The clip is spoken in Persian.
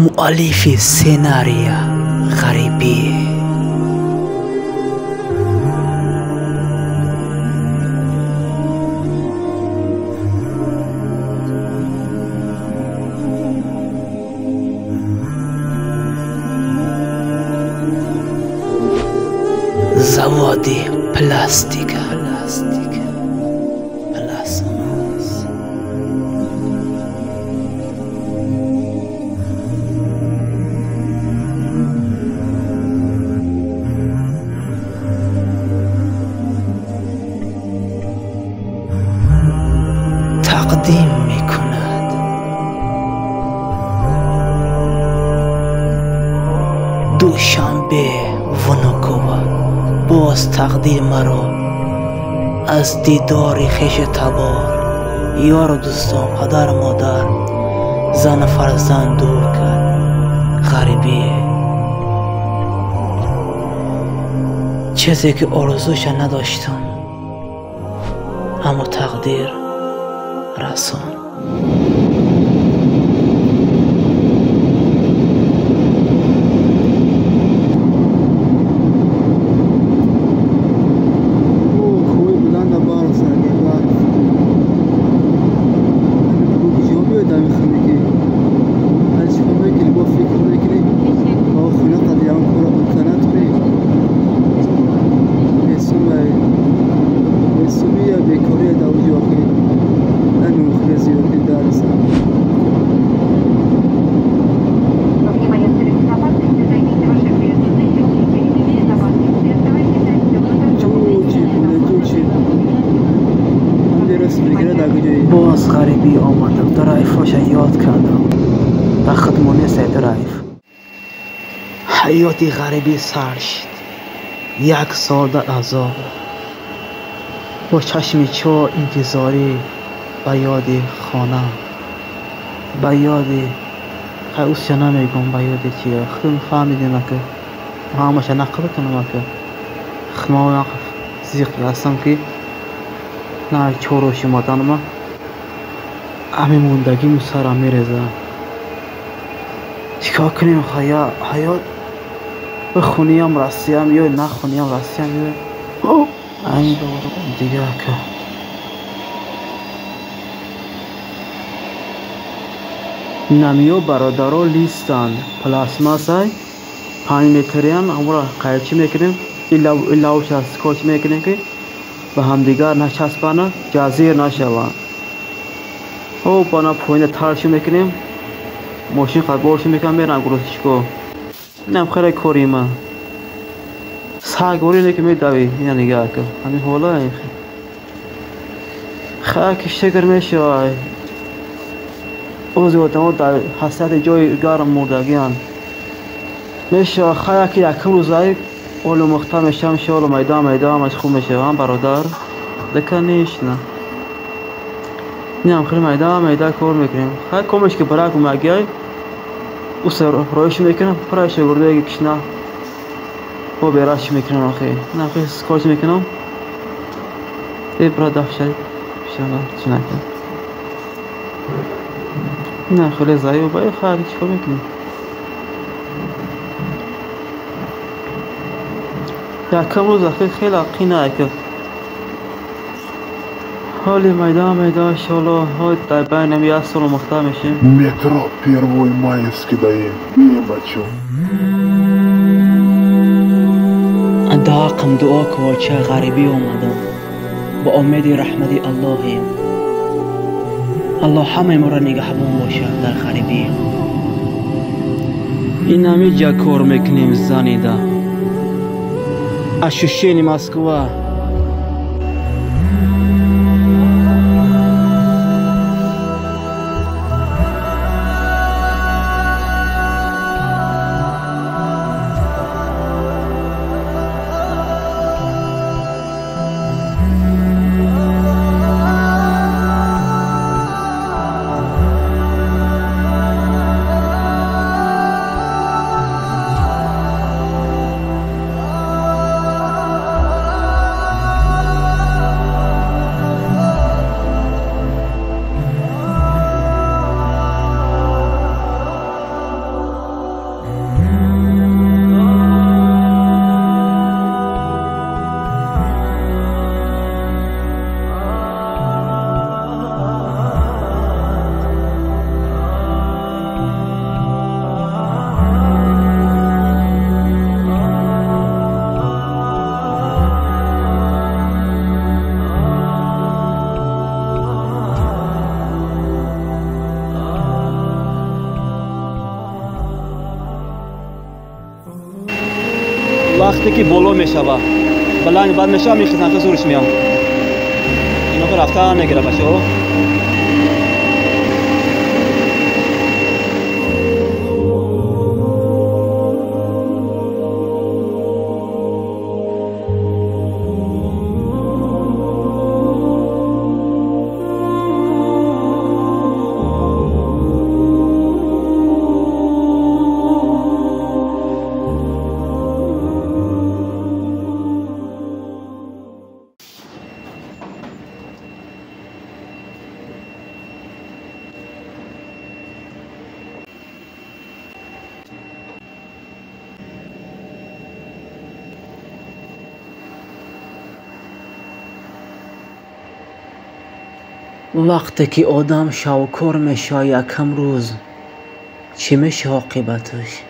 مؤلف سيناريو غريبي. زوادي بلاستيك بلاسماس. تقدیم میکند دوشنبه ونوکووا. باز تقدیر مرا از دیدار خویش تبار، یار و دوستان، پدر مادر، زن فرزند دور کرد. غریبی چیزی که آرزوش نداشتم، اما تقدیر رسان. باز غریبی آمدم، درایفاش یاد کردم و خدمانی سه درایف. حیاتی غریبی سر شد، 1 سال در عذاب، با چشم چو انتظاری به یاد خانه، به یاد خیوس نمیگم، به یاد چیه خودم فهمیدیم که همش نقل کنم که خما زیقی هستم که نه چوروشی مادانم همه موندگی سرم میرزه. چیکار کنیم؟ حیات به خونیم رسیم یا نه خونیم رسیم یا این دیگه که نمیو برادرها لیستن پلاسماس های 5 متری هم امورا قیچی میکنیم، ایلاوش از سکوچ میکنیم که به همدیگر نچسبانه، جزیر نشوند. او بانا پوینه ترشی میکنیم، ماشین قبولش میکنم میرم گروهش کو اینم خیلی کوریمه ساگوری نکه میدوی این نگاه که همین حالا این خیلی شگر میشه. اوزی وطنو در حسیت جای گرم مردگیان میشه خیلی که یکم روزایی اولو مختم میشم شه اولو میدام از خوب میشه هم برادر دکه نیش نه نیم خیلی میدان کار میکنیم. خیلی کمش که برای کمگیای او سر رویش میکنم پرایش گرده اگه کشنه او بیراش میکنم. آخی نه خیلی سکارش میکنم ای برای دفشایی بشنه چی نکنم نه خیلی زایی و باید خیلی چی کار میکنیم. یکم روز خیلی قینه که حالی میدان شالا های در بین همی از سال مختار میشیم. Метро Первый Майский даем, не бачу. داقم دعا که چه غریبی اومدم، با امید رحمتی اللهیم. الله همه ما را نگهبان باشه در غریبی. این همی جا کار میکنیم زنیده اشوشینی مسکوه. یکی بالا میشوه بلند بعد میشه می خدمت زورش میام اینا که رفتن نگیره بچه ها. وقتی که آدم شاوکار میشه یکم روز چی میشه عاقبتش؟